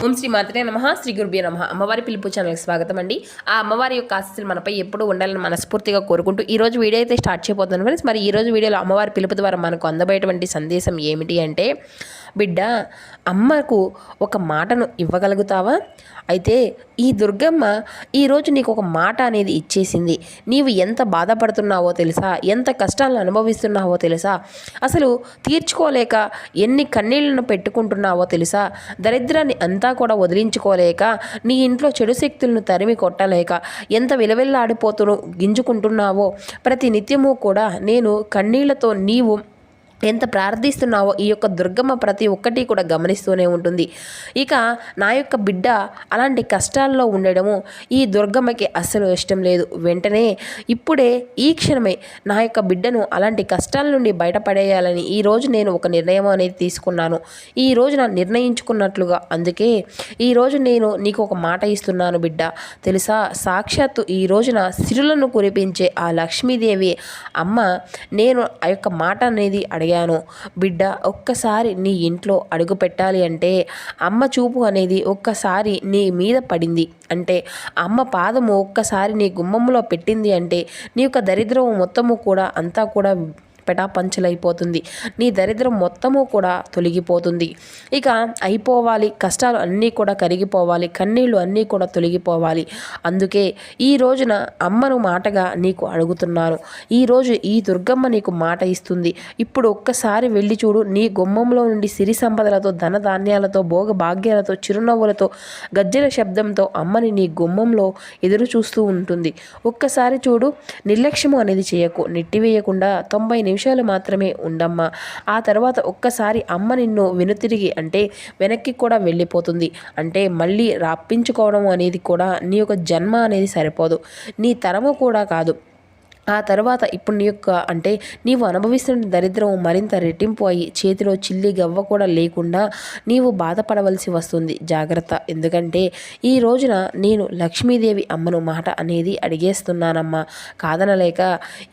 ఓం శ్రీ మాత్రే నమః. శ్రీ గురుభ్యో నమః. అమ్మవారి పిలుపు ఛానల్కి స్వాగతం అండి. ఆ అమ్మవారి యొక్క ఆశీస్సులు మనపై ఎప్పుడూ ఉండాలని మనస్ఫూర్తిగా కోరుకుంటూ ఈ రోజు వీడియో అయితే స్టార్ట్ చేయబోతున్నాను ఫ్రెండ్స్. మరి ఈ రోజు వీడియోలో అమ్మవారి పిలుపు ద్వారా మనకు అందబోయేటువంటి సందేశం ఏమిటి అంటే, బిడ్డ, అమ్మకు ఒక మాటను ఇవ్వగలుగుతావా? అయితే ఈ దుర్గమ్మ ఈరోజు నీకు ఒక మాట అనేది ఇచ్చేసింది. నీవు ఎంత బాధపడుతున్నావో తెలుసా? ఎంత కష్టాలను అనుభవిస్తున్నావో తెలుసా? అసలు తీర్చుకోలేక ఎన్ని కన్నీళ్లను పెట్టుకుంటున్నావో తెలుసా? దరిద్రాన్ని అంతా కూడా వదిలించుకోలేక, నీ ఇంట్లో చెడు శక్తులను తరిమి కొట్టలేక ఎంత విలవిల్లాడిపోతూ గింజుకుంటున్నావో, ప్రతి నిత్యము కూడా నేను కన్నీళ్లతో నీవు ఎంత ప్రార్థిస్తున్నావో ఈ యొక్క దుర్గమ్మ ప్రతి ఒక్కటి కూడా గమనిస్తూనే ఉంటుంది. ఇక నా యొక్క బిడ్డ అలాంటి కష్టాల్లో ఉండడము ఈ దుర్గమ్మకి అస్సలు ఇష్టం లేదు. వెంటనే ఇప్పుడే ఈ క్షణమే నా యొక్క బిడ్డను అలాంటి కష్టాల నుండి బయటపడేయాలని ఈరోజు నేను ఒక నిర్ణయం అనేది తీసుకున్నాను. ఈ రోజు నా నిర్ణయించుకున్నట్లుగా, అందుకే ఈరోజు నేను నీకు ఒక మాట ఇస్తున్నాను బిడ్డ. తెలుసా, సాక్షాత్తు ఈ రోజున సిరులను కురిపించే ఆ లక్ష్మీదేవి అమ్మ నేను ఆ యొక్క మాట అనేది అడిగాను. బిడ్డ, ఒక్కసారి నీ ఇంట్లో అడుగు పెట్టాలి అంటే అమ్మ చూపు అనేది ఒక్కసారి నీ మీద పడింది అంటే, అమ్మ పాదము ఒక్కసారి నీ గుమ్మంలో పెట్టింది అంటే నీ యొక్క దరిద్రం మొత్తము కూడా అంతా కూడా పెటాపంచలైపోతుంది. నీ దరిద్రం మొత్తము కూడా తొలగిపోతుంది. ఇక అయిపోవాలి, కష్టాలు అన్నీ కూడా కరిగిపోవాలి, కన్నీళ్ళు అన్నీ కూడా తొలగిపోవాలి. అందుకే ఈ రోజున అమ్మను మాటగా నీకు అడుగుతున్నాను. ఈరోజు ఈ దుర్గమ్మ నీకు మాట ఇస్తుంది. ఇప్పుడు ఒక్కసారి వెళ్ళి చూడు. నీ గుమ్మంలో నుండి సిరి సంపదలతో, ధనధాన్యాలతో, భోగ భాగ్యాలతో, చిరునవ్వులతో, గజ్జెల శబ్దంతో అమ్మని నీ గుమ్మంలో ఎదురు చూస్తూ ఉంటుంది. ఒక్కసారి చూడు. నిర్లక్ష్యము అనేది చేయకు. నెట్టివేయకుండా 90 నిమిషాలు మాత్రమే ఉండమ్మా. ఆ తర్వాత ఒక్కసారి అమ్మ నిన్ను వెనుతిరిగి అంటే వెనక్కి కూడా వెళ్ళిపోతుంది. అంటే మళ్ళీ రాప్పించుకోవడం అనేది కూడా నీ యొక్క జన్మ అనేది సరిపోదు, నీ తరము కూడా కాదు. ఆ తర్వాత ఇప్పుడు నీ యొక్క అంటే నీవు అనుభవిస్తున్న దరిద్రం మరింత రెట్టింపు అయ్యి చేతిలో చిల్లి గవ్వ కూడా లేకుండా నీవు బాధపడవలసి వస్తుంది. జాగ్రత్త. ఎందుకంటే ఈ రోజున నేను లక్ష్మీదేవి అమ్మను మాట అనేది అడిగేస్తున్నానమ్మా. కాదనలేక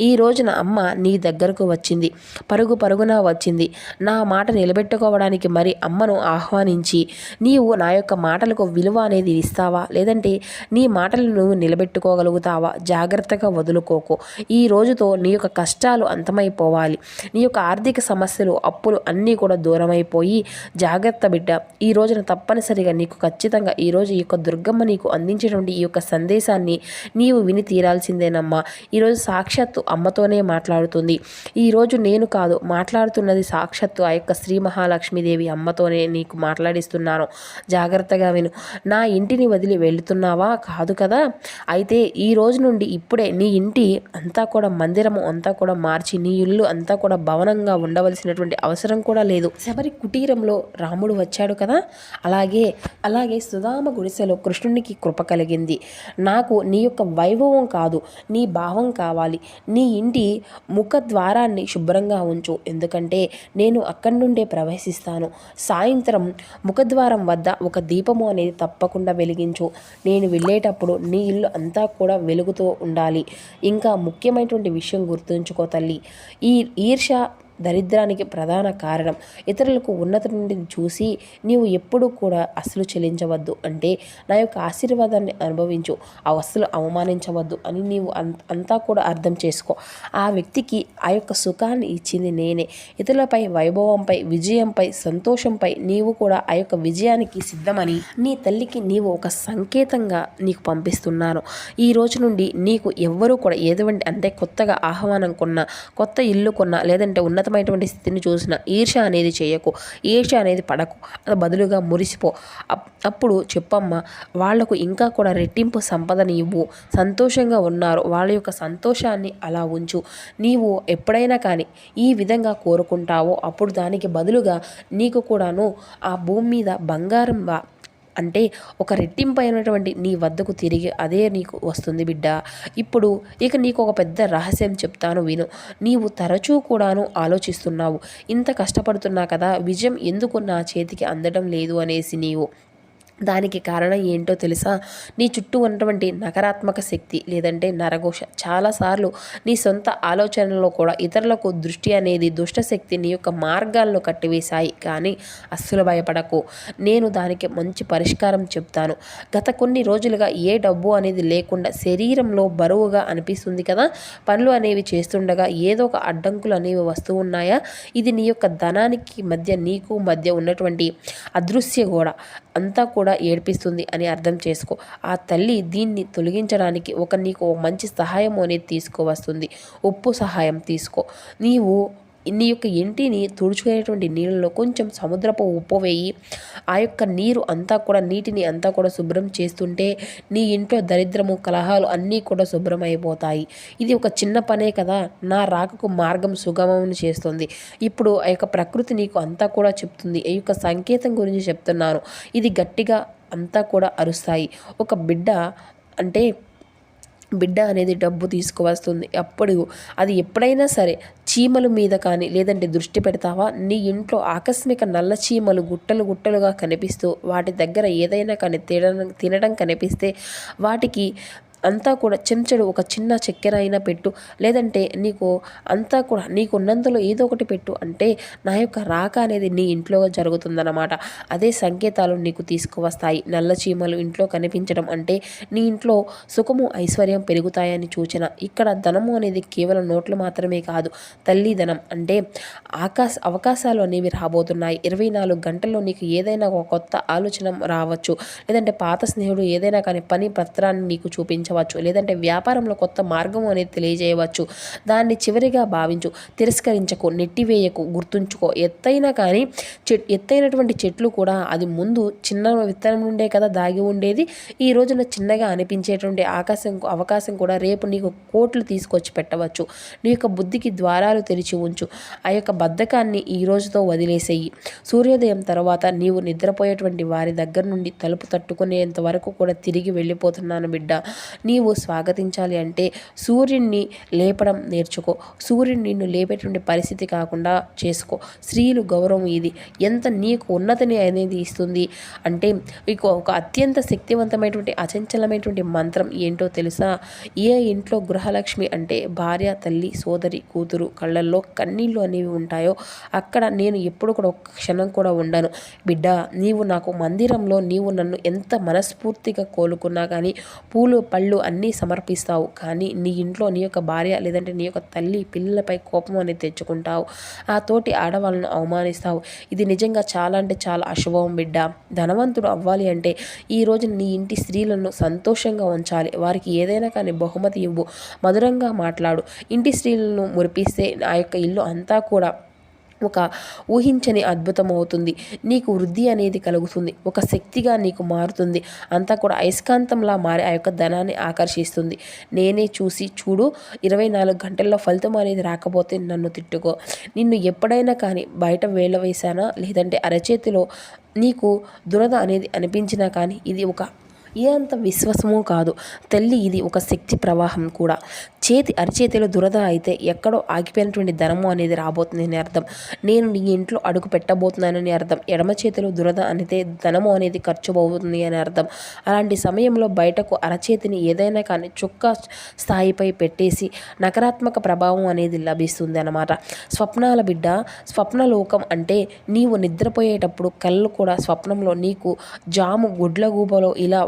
ఈ రోజున అమ్మ నీ దగ్గరకు వచ్చింది, పరుగు పరుగున వచ్చింది. నా మాట నిలబెట్టుకోవడానికి మరి అమ్మను ఆహ్వానించి నీవు నా యొక్క మాటలకు విలువ అనేది ఇస్తావా? లేదంటే నీ మాటలను నువ్వు నిలబెట్టుకోగలుగుతావా? జాగ్రత్తగా వదులుకోకు. ఈ రోజుతో నీ యొక్క కష్టాలు అంతమైపోవాలి. నీ యొక్క ఆర్థిక సమస్యలు, అప్పులు అన్నీ కూడా దూరమైపోయి జాగ్రత్త బిడ్డ. ఈ రోజున తప్పనిసరిగా నీకు ఖచ్చితంగా ఈరోజు ఈ యొక్క దుర్గమ్మ నీకు అందించేటువంటి ఈ యొక్క సందేశాన్ని నీవు విని తీరాల్సిందేనమ్మా. ఈరోజు సాక్షాత్తు అమ్మతోనే మాట్లాడుతుంది. ఈరోజు నేను కాదు మాట్లాడుతున్నది, సాక్షాత్తు ఆ యొక్క శ్రీ మహాలక్ష్మీదేవి అమ్మతోనే నీకు మాట్లాడిస్తున్నాను. జాగ్రత్తగా విను. నా ఇంటిని వదిలి వెళుతున్నావా? కాదు కదా. అయితే ఈ రోజు నుండి ఇప్పుడే నీ ఇంటి అంతా కూడా మందిరము అంతా కూడా మార్చి నీ ఇల్లు అంతా కూడా భవనంగా ఉండవలసినటువంటి అవసరం కూడా లేదు. శబరి కుటీరంలో రాముడు వచ్చాడు కదా, అలాగే సుధామ గుడిసెలో కృష్ణునికి కృప కలిగింది. నాకు నీ యొక్క వైభవం కాదు, నీ భావం కావాలి. నీ ఇంటి ముఖద్వారాన్ని శుభ్రంగా ఉంచు. ఎందుకంటే నేను అక్కడి నుండే ప్రవేశిస్తాను. సాయంత్రం ముఖద్వారం వద్ద ఒక దీపము అనేది తప్పకుండా వెలిగించు. నేను వెళ్ళేటప్పుడు నీ ఇల్లు అంతా కూడా వెలుగుతూ ఉండాలి. ఇంకా ముఖ్యమైనటువంటి విషయం గుర్తుంచుకో తల్లి, ఈ ఈర్ష్య దరిద్రానికి ప్రధాన కారణం. ఇతరులకు ఉన్నత నుండి చూసి నీవు ఎప్పుడూ కూడా అసలు చెల్లించవద్దు. అంటే నా యొక్క ఆశీర్వాదాన్ని అనుభవించు, అసలు అవమానించవద్దు అని నీవు అంతా కూడా అర్థం చేసుకో. ఆ వ్యక్తికి ఆ యొక్క సుఖాన్ని ఇచ్చింది నేనే. ఇతరులపై, వైభవంపై, విజయంపై, సంతోషంపై నీవు కూడా ఆ యొక్క విజయానికి సిద్ధమని నీ తల్లికి నీవు ఒక సంకేతంగా నీకు పంపిస్తున్నాను. ఈ రోజు నుండి నీకు ఎవ్వరూ కూడా ఏటువంటి అంటే కొత్తగా ఆహ్వానం కొన్నా, కొత్త ఇల్లు కొన్నా, లేదంటే ఉన్నతమైనటువంటి స్థితిని చూసిన ఈర్ష్య అనేది చేయకు, ఈర్ష్య అనేది పడకు. అది బదులుగా మురిసిపో. అప్పుడు చెప్పమ్మా, వాళ్లకు ఇంకా కూడా రెట్టింపు సంపదని ఇవ్వు. సంతోషంగా ఉన్నారు, వాళ్ళ యొక్క సంతోషాన్ని అలా ఉంచు. నీవు ఎప్పుడైనా కానీ ఈ విధంగా కోరుకుంటావో అప్పుడు దానికి బదులుగా నీకు కూడాను ఆ భూమి మీద బంగారం అంటే ఒక రెట్టింపు అయినటువంటి నీ వద్దకు తిరిగి అదే నీకు వస్తుంది బిడ్డ. ఇప్పుడు ఇక నీకు ఒక పెద్ద రహస్యం చెప్తాను విను. నీవు తరచూ కూడాను ఆలోచిస్తున్నావు, ఇంత కష్టపడుతున్నా కదా, విజయం ఎందుకు నా చేతికి అందడం లేదు అనేసి నీవు దానికి కారణం ఏంటో తెలుసా? నీ చుట్టూ ఉన్నటువంటి నకారాత్మక శక్తి లేదంటే నరఘోష. చాలాసార్లు నీ సొంత ఆలోచనలో కూడా ఇతరులకు దృష్టి అనేది దుష్టశక్తి నీ యొక్క మార్గాలను కట్టివేశాయి. కానీ అస్సలు భయపడకు, నేను దానికి మంచి పరిష్కారం చెప్తాను. గత కొన్ని రోజులుగా ఏ డబ్బు అనేది లేకుండా శరీరంలో బరువుగా అనిపిస్తుంది కదా, పనులు అనేవి చేస్తుండగా ఏదో ఒక అడ్డంకులు అనేవి వస్తూ ఉన్నాయా? ఇది నీ యొక్క ధనానికి మధ్య నీకు మధ్య ఉన్నటువంటి అదృశ్య గోడ అంతా కూడా ఏడ్పిస్తుంది అని అర్థం చేసుకో. ఆ తల్లి దీన్ని తొలగించడానికి నీకు మంచి సహాయం అనేది తీసుకువస్తుంది. ఉప్పు సహాయం తీసుకో. నీ యొక్క ఇంటిని తుడుచుకునేటువంటి నీళ్ళలో కొంచెం సముద్రపు ఉప్పు వేయి. ఆ యొక్క నీటిని అంతా కూడా శుభ్రం చేస్తుంటే నీ ఇంట్లో దరిద్రము కలహాలు అన్నీ కూడా శుభ్రమైపోతాయి. ఇది ఒక చిన్న పనే కదా, నా రాకకు మార్గం సుగమం చేస్తుంది. ఇప్పుడు ఆ యొక్క ప్రకృతి నీకు అంతా కూడా చెప్తుంది. ఈ యొక్క సంకేతం గురించి చెప్తున్నాను. ఇది గట్టిగా అంతా కూడా అరుస్తాయి. ఒక బిడ్డ అనేది డబ్బు తీసుకువస్తుంది. అప్పుడు అది ఎప్పుడైనా సరే చీమల మీద కానీ లేదంటే దృష్టి పెడతావా? నీ ఇంట్లో ఆకస్మిక నల్ల చీమలు గుట్టలుగా కనిపిస్తూ వాటి దగ్గర ఏదైనా కానీ తినడం కనిపిస్తే వాటికి అంతా కూడా చెంచడు ఒక చిన్న చక్కెర అయినా పెట్టు, లేదంటే నీకు ఉన్నంతలో ఏదో ఒకటి పెట్టు. అంటే నా యొక్క రాక అనేది నీ ఇంట్లో జరుగుతుందన్నమాట. అదే సంకేతాలు నీకు తీసుకువస్తాయి. నల్ల చీమలు ఇంట్లో కనిపించడం అంటే నీ ఇంట్లో సుఖము ఐశ్వర్యం పెరుగుతాయని సూచన. ఇక్కడ ధనము అనేది కేవలం నోట్లు మాత్రమే కాదు, తల్లి ధనం. అంటే అవకాశాలు అనేవి రాబోతున్నాయి. 24 గంటల్లో నీకు ఏదైనా ఒక కొత్త ఆలోచన రావచ్చు, లేదంటే పాత స్నేహితుడు ఏదైనా కానీ పని పత్రాన్ని నీకు చూపించవచ్చు, లేదంటే వ్యాపారంలో కొత్త మార్గం అనేది తెలియజేయవచ్చు. దాన్ని చివరిగా భావించు, తిరస్కరించకు, నెట్టివేయకు. గుర్తుంచుకో, ఎత్తైనటువంటి చెట్లు కూడా అది ముందు చిన్న విత్తనం నుండే కదా దాగి ఉండేది. ఈ రోజున చిన్నగా అనిపించేటువంటి అవకాశం కూడా రేపు నీకు కోట్లు తీసుకొచ్చి పెట్టవచ్చు. నీ యొక్క బుద్ధికి ద్వారాలు తెరిచి ఉంచు. ఆ యొక్క బద్ధకాన్ని ఈ రోజుతో వదిలేసేయి. సూర్యోదయం తర్వాత నీవు నిద్రపోయేటువంటి వారి దగ్గర నుండి తలుపు తట్టుకునేంత వరకు కూడా తిరిగి వెళ్ళిపోతున్నాను బిడ్డ. నీవు స్వాగతించాలి అంటే సూర్యుడిని లేపడం నేర్చుకో. సూర్యుడు నిన్ను లేపేటువంటి పరిస్థితి కాకుండా చేసుకో. స్త్రీలు గౌరవం ఇది ఎంత నీకు ఉన్నతిని అనేది ఇస్తుంది అంటే ఒక అత్యంత శక్తివంతమైనటువంటి అచంచలమైనటువంటి మంత్రం ఏంటో తెలుసా? ఏ ఇంట్లో గృహలక్ష్మి అంటే భార్య, తల్లి, సోదరి, కూతురు కళ్ళల్లో కన్నీళ్ళు అనేవి ఉంటాయో అక్కడ నేను ఎప్పుడు కూడా ఒక్క క్షణం కూడా ఉండను బిడ్డ. నీవు నాకు మందిరంలో నీవు నన్ను ఎంత మనస్ఫూర్తిగా కోలుకున్నా కానీ పూలు పళ్ళు అన్నీ సమర్పిస్తావు. కానీ నీ ఇంట్లో నీ యొక్క భార్య లేదంటే నీ యొక్క తల్లి పిల్లలపై కోపం అనేది తెచ్చుకుంటావు. ఆ తోటి ఆడవాళ్ళను అవమానిస్తావు. ఇది నిజంగా చాలా అంటే చాలా అశుభం బిడ్డ. ధనవంతుడు అవ్వాలి అంటే ఈ రోజు నీ ఇంటి స్త్రీలను సంతోషంగా ఉంచాలి. వారికి ఏదైనా కానీ బహుమతి ఇవ్వు, మధురంగా మాట్లాడు. ఇంటి స్త్రీలను మురిపిస్తే ఆ యొక్క ఇల్లు అంతా కూడా ఒక ఊహించని అద్భుతం అవుతుంది. నీకు వృద్ధి అనేది కలుగుతుంది. ఒక శక్తిగా నీకు మారుతుంది. అంతా కూడా అయస్కాంతంలా మారి ఆ యొక్క ధనాన్ని ఆకర్షిస్తుంది. నేనే చూడు, 24 గంటల్లో ఫలితం అనేది రాకపోతే నన్ను తిట్టుకో. నిన్ను ఎప్పుడైనా కానీ బయట వేళ్ళ వేశానా లేదంటే అరచేతిలో నీకు దురద అనేది అనిపించినా కానీ ఇది ఏ అంత విశ్వాసమూ కాదు తల్లి. ఇది ఒక శక్తి ప్రవాహం కూడా. అరచేతిలో దురద అయితే ఎక్కడో ఆగిపోయినటువంటి ధనము అనేది రాబోతుందని అర్థం. నేను నీ ఇంట్లో అడుగు పెట్టబోతున్నానని అర్థం. ఎడమ చేతిలో దురద అయితే ధనము అనేది ఖర్చు పోతుంది అని అర్థం. అలాంటి సమయంలో బయటకు అరచేతిని ఏదైనా కానీ చుక్క స్థాయిపై పెట్టేసి నకారాత్మక ప్రభావం అనేది లభిస్తుంది అన్నమాట. స్వప్నాల బిడ్డ, స్వప్నలోకం అంటే నీవు నిద్రపోయేటప్పుడు కళ్ళు కూడా స్వప్నంలో నీకు జాము గుడ్లగూబలో ఇలా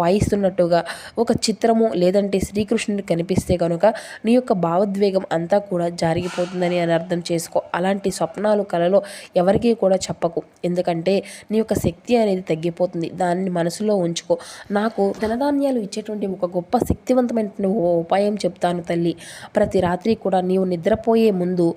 వాయిస్తున్నట్టుగా ఒక చిత్రము లేదంటే శ్రీకృష్ణుడు కనిపిస్తే కనుక నీ యొక్క భావోద్వేగం అంతా కూడా జారిగిపోతుందని అని అర్థం చేసుకో. అలాంటి స్వప్నాలు కలలో ఎవరికీ కూడా చెప్పకు, ఎందుకంటే నీ యొక్క శక్తి అనేది తగ్గిపోతుంది. దాన్ని మనసులో ఉంచుకో. నాకు ధనధాన్యాలు ఇచ్చేటువంటి ఒక గొప్ప శక్తివంతమైనటువంటి ఉపాయం చెప్తాను తల్లి. ప్రతి రాత్రి కూడా నీవు నిద్రపోయే ముందు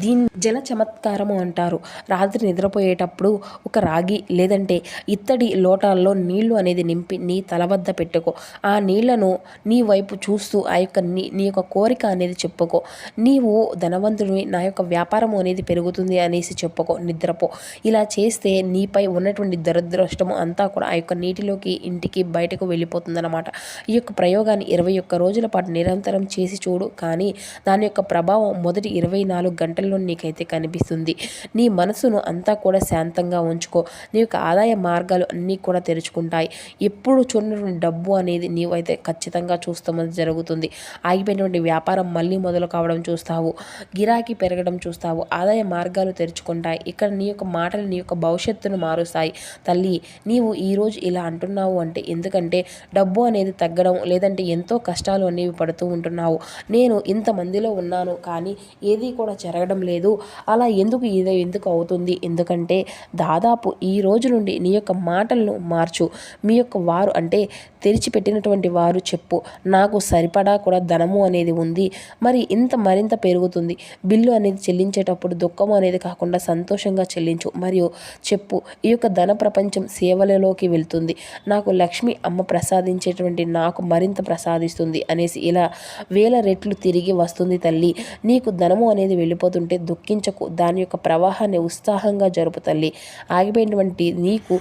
దీన్ని జల చమత్కారము అంటారు. రాత్రి నిద్రపోయేటప్పుడు ఒక రాగి లేదంటే ఇత్తడి లోటాల్లో నీళ్లు అనేది నింపి నీ తల వద్ద పెట్టుకో. ఆ నీళ్లను నీ వైపు చూస్తూ ఆ యొక్క నీ యొక్క కోరిక అనేది చెప్పుకో. నీవు ధనవంతుడివి, నా యొక్క వ్యాపారం అనేది పెరుగుతుంది అనేసి చెప్పుకో. నిద్రపో. ఇలా చేస్తే నీపై ఉన్నటువంటి దురదృష్టము అంతా కూడా ఆ యొక్క నీటిలోకి ఇంటికి బయటకు వెళ్ళిపోతుందన్నమాట. ఈ యొక్క ప్రయోగాన్ని 21 రోజుల పాటు నిరంతరం చేసి చూడు. కానీ దాని యొక్క ప్రభావం మొదటి 24 గంటల్లో నీకైతే కనిపిస్తుంది. నీ మనసును అంతా కూడా శాంతంగా ఉంచుకో. నీ యొక్క ఆదాయ మార్గాలు అన్నీ కూడా తెరుచుకుంటాయి. ఎప్పుడు చూడనటువంటి డబ్బు అనేది నీవైతే ఖచ్చితంగా చూస్తామని జరుగుతుంది. ఆగిపోయినటువంటి వ్యాపారం మళ్ళీ మొదలు కావడం చూస్తావు. గిరాకీ పెరగడం చూస్తావు. ఆదాయ మార్గాలు తెరుచుకుంటాయి. ఇక్కడ నీ యొక్క మాటలు నీ యొక్క భవిష్యత్తును మారుస్తాయి. తల్లి, నీవు ఈరోజు ఇలా అంటున్నావు అంటే ఎందుకంటే డబ్బు అనేది తగ్గడం, లేదంటే ఎంతో కష్టాలు అనేవి పడుతూ ఉంటున్నావు. నేను ఇంతమందిలో ఉన్నాను కానీ ఏది కూడా జరగడం లేదు. అలా ఎందుకు అవుతుంది? ఎందుకంటే దాదాపు ఈ రోజు నుండి నీ యొక్క మాటలను మార్చు. మీ యొక్క వారు అంటే తెరిచిపెట్టినటువంటి వారు చెప్పు, నాకు సరిపడా కూడా ధనము అనేది ఉంది, మరి మరింత పెరుగుతుంది. బిల్లు అనేది చెల్లించేటప్పుడు దుఃఖము అనేది కాకుండా సంతోషంగా చెల్లించు. మరియు చెప్పు, ఈ యొక్క ధన ప్రపంచం సేవలలోకి వెళ్తుంది. నాకు లక్ష్మి అమ్మ ప్రసాదించేటువంటి నాకు మరింత ప్రసాదిస్తుంది అనేసి ఇలా వేల రెట్లు తిరిగి వస్తుంది తల్లి. నీకు ధనము అనేది వెళ్ళిపోతుంటే దుఃఖించకు. దాని యొక్క ప్రవాహాన్ని ఉత్సాహంగా జరుపు తల్లి. ఆగిపోయినటువంటి నీకు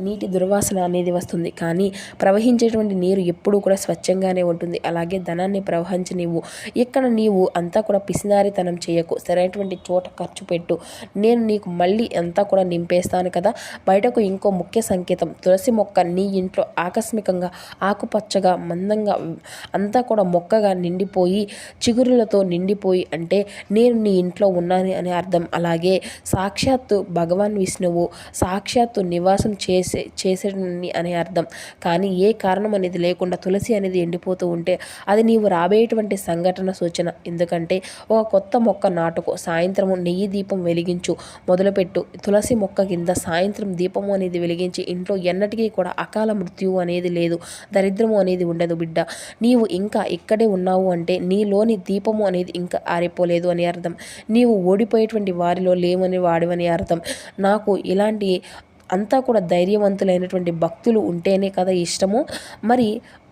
నీటి దుర్వాసన అనేది వస్తుంది, కానీ ప్రవహించేటువంటి నీరు ఎప్పుడూ కూడా స్వచ్ఛంగానే ఉంటుంది. అలాగే ధనాన్ని ప్రవహించనివ్వు. ఇక్కడ నీవు అంతా కూడా పిసినారితనం చేయకు. సరైనటువంటి చోట ఖర్చు పెట్టు. నేను నీకు మళ్ళీ అంతా కూడా నింపేస్తాను కదా. బయటకు ఇంకో ముఖ్య సంకేతం, తులసి మొక్క నీ ఇంట్లో ఆకస్మికంగా ఆకుపచ్చగా మందంగా అంతా కూడా మొక్కగా నిండిపోయి చిగురులతో నిండిపోయి అంటే నేను నీ ఇంట్లో ఉన్నాను అని అర్థం. అలాగే సాక్షాత్తు భగవాన్ విష్ణువు సాక్షాత్తు నివాసం చేసేని అని అర్థం. కానీ ఏ కారణం అనేది లేకుండా తులసి అనేది ఎండిపోతూ ఉంటే అది నీవు రాబోయేటువంటి సంఘటన సూచన. ఎందుకంటే ఒక కొత్త మొక్క నాటుకో. సాయంత్రము నెయ్యి దీపం వెలిగించు మొదలుపెట్టు. తులసి మొక్క కింద సాయంత్రం దీపము అనేది వెలిగించి ఇంట్లో ఎన్నటికీ కూడా అకాల మృత్యువు అనేది లేదు, దరిద్రము అనేది ఉండదు బిడ్డ. నీవు ఇంకా ఇక్కడే ఉన్నావు అంటే నీలోని దీపము అనేది ఇంకా ఆరిపోలేదు అని అర్థం. నీవు ఓడిపోయేటువంటి వారిలో లేవని వాడివని అర్థం. నాకు ఇలాంటి అంతా కూడా ధైర్యవంతులైనటువంటి భక్తులు ఉంటేనే కదా ఇష్టము. మరి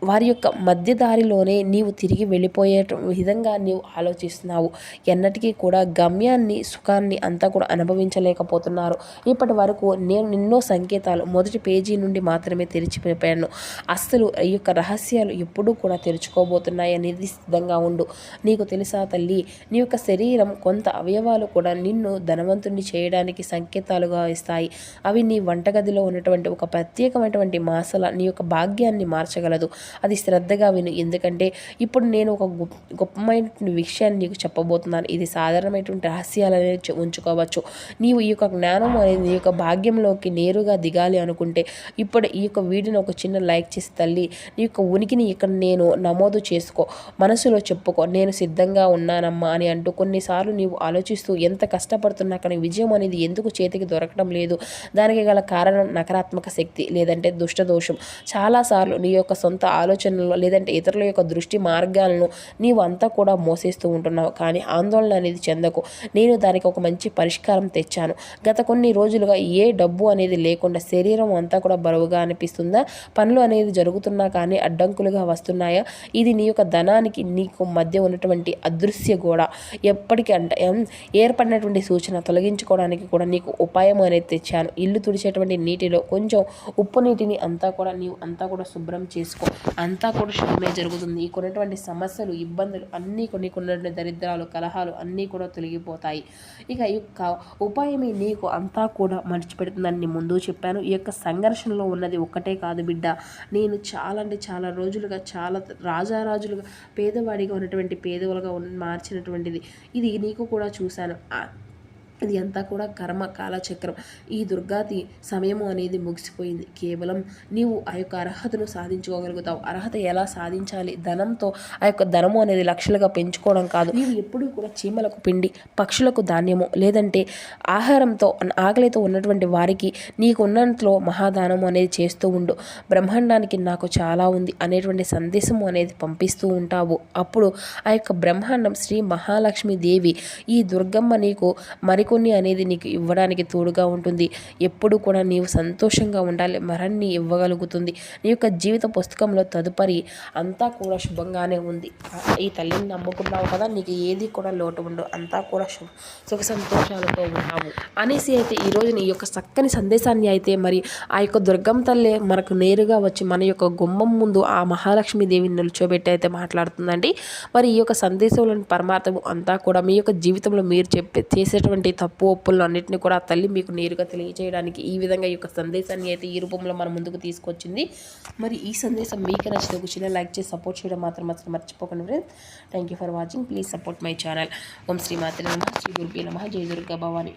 వారి యొక్క మధ్యదారిలోనే నీవు తిరిగి వెళ్ళిపోయే విధంగా నీవు ఆలోచిస్తున్నావు. ఎన్నటికీ కూడా గమ్యాన్ని సుఖాన్ని అంతా కూడా అనుభవించలేకపోతున్నారు. ఇప్పటి వరకు నేను ఎన్నో సంకేతాలు మొదటి పేజీ నుండి మాత్రమే తెరిచిపోయాను. అస్సలు ఈ యొక్క రహస్యాలు ఎప్పుడూ కూడా తెరుచుకోబోతున్నాయి అనేది సిద్ధంగా ఉండు. నీకు తెలుసా తల్లి, నీ యొక్క శరీరం కొంత అవయవాలు కూడా నిన్ను ధనవంతుని చేయడానికి సంకేతాలుగా ఇస్తాయి. అవి నీ వంటగదిలో ఉన్నటువంటి ఒక ప్రత్యేకమైనటువంటి మసాలా నీ యొక్క భాగ్యాన్ని మార్చగలదు. అది శ్రద్ధగా విను. ఎందుకంటే ఇప్పుడు నేను ఒక గొప్పమైనటువంటి విషయాన్ని నీకు చెప్పబోతున్నాను. ఇది సాధారణమైనటువంటి రహస్యాలనే ఉంచుకోవచ్చు. నీవు ఈ యొక్క జ్ఞానం అనేది నీ యొక్క భాగ్యంలోకి నేరుగా దిగాలి అనుకుంటే ఇప్పుడు ఈ యొక్క వీడియోని ఒక చిన్న లైక్ చేసి తల్లి నీ యొక్క ఉనికిని ఇక్కడ నేను నమోదు చేసుకో. మనసులో చెప్పుకో, నేను సిద్ధంగా ఉన్నానమ్మా అని అంటూ. కొన్నిసార్లు నీవు ఆలోచిస్తూ ఎంత కష్టపడుతున్నా కానీ విజయం అనేది ఎందుకు చేతికి దొరకడం లేదు, దానికి గల కారణం నకారాత్మక శక్తి లేదంటే దుష్టదోషం. చాలాసార్లు నీ యొక్క సొంత ఆలోచనలు లేదంటే ఇతరుల యొక్క దృష్టి మార్గాలను నీవు అంతా కూడా మోసేస్తూ ఉంటున్నావు. కానీ ఆందోళన అనేది చెందకు. నేను దానికి ఒక మంచి పరిష్కారం తెచ్చాను. గత కొన్ని రోజులుగా ఏ డబ్బు అనేది లేకుండా శరీరం అంతా కూడా బరువుగా అనిపిస్తుందా? పనులు అనేది జరుగుతున్నా కానీ అడ్డంకులుగా వస్తున్నాయా? ఇది నీ యొక్క ధనానికి నీకు మధ్య ఉన్నటువంటి అదృశ్య గోడ ఎప్పటికంటే ఏర్పడినటువంటి సూచన తొలగించుకోవడానికి కూడా నీకు ఉపాయం అనేది తెచ్చాను. ఇల్లు తుడిచేటువంటి నీటిలో కొంచెం ఉప్పు నీటిని అంతా కూడా నీవు అంతా కూడా శుభ్రం చేసుకో. అంతా కూడా శుభమే జరుగుతుంది. ఈ కొన్నటువంటి సమస్యలు ఇబ్బందులు అన్నీ కొన్నటువంటి దరిద్రాలు కలహాలు అన్నీ కూడా తొలగిపోతాయి. ఇక ఈ యొక్క ఉపాయమే నీకు అంతా కూడా మర్చిపెడుతుందని ముందు చెప్పాను. ఈ యొక్క సంఘర్షణలో ఉన్నది ఒక్కటే కాదు బిడ్డ. నేను చాలా రోజులుగా రాజారాజులుగా పేదవాడిగా ఉన్నటువంటి పేదవులుగా మార్చినటువంటిది ఇది నీకు కూడా చూశాను. ఇది అంతా కూడా కర్మ కాలచక్రం. ఈ దుర్గాతి సమయము అనేది ముగిసిపోయింది. కేవలం నీవు ఆ యొక్క అర్హతను సాధించుకోగలుగుతావు. అర్హత ఎలా సాధించాలి? ధనంతో ఆ యొక్క ధనము అనేది లక్షలుగా పెంచుకోవడం కాదు. నీవు ఎప్పుడూ కూడా చీమలకు పిండి, పక్షులకు ధాన్యము లేదంటే ఆహారంతో ఆకలితో ఉన్నటువంటి వారికి నీకు ఉన్నంతలో మహాదానము అనేది చేస్తూ ఉండు. బ్రహ్మాండానికి నాకు చాలా ఉంది అనేటువంటి సందేశము అనేది పంపిస్తూ ఉంటావు. అప్పుడు ఆ యొక్క బ్రహ్మాండం శ్రీ మహాలక్ష్మి దేవి ఈ దుర్గమ్మ నీకు మరికొన్ని అనేది నీకు ఇవ్వడానికి తోడుగా ఉంటుంది. ఎప్పుడు కూడా నీవు సంతోషంగా ఉండాలి, మరిన్ని ఇవ్వగలుగుతుంది. నీ యొక్క జీవిత పుస్తకంలో తదుపరి అంతా కూడా శుభంగానే ఉంది. ఈ తల్లిని నమ్ముకున్నావు కదా, నీకు ఏది కూడా లోటు ఉండవు, అంతా కూడా సుఖ సంతోషాలతో ఉన్నావు అనేసి అయితే ఈరోజు నీ యొక్క చక్కని సందేశాన్ని అయితే మరి ఆ యొక్క దుర్గమ్మ తల్లి మనకు నేరుగా వచ్చి మన యొక్క గుమ్మం ముందు ఆ మహాలక్ష్మీదేవిని నిల్చోబెట్టి అయితే మాట్లాడుతుందండి. మరి ఈ యొక్క సందేశంలోని పరమార్థం అంతా కూడా మీ యొక్క జీవితంలో మీరు చేసేటువంటి తప్పు ఒప్పులను అన్నింటినీ కూడా ఆ తల్లి మీకు నేరుగా తెలియజేయడానికి ఈ విధంగా ఈ యొక్క సందేశాన్ని అయితే ఈ రూపంలో మన ముందుకు తీసుకొచ్చింది. మరి ఈ సందేశం మీకు నచ్చితే ఒక చిన్న లైక్ చేసి సపోర్ట్ చేయడం మాత్రం అసలు మర్చిపోకండి friends. Thank you for watching. Please support my channel. ఓం శ్రీ మాత్రే నమః, శ్రీ గురుభ్యో నమః, జై దుర్గా భవాని.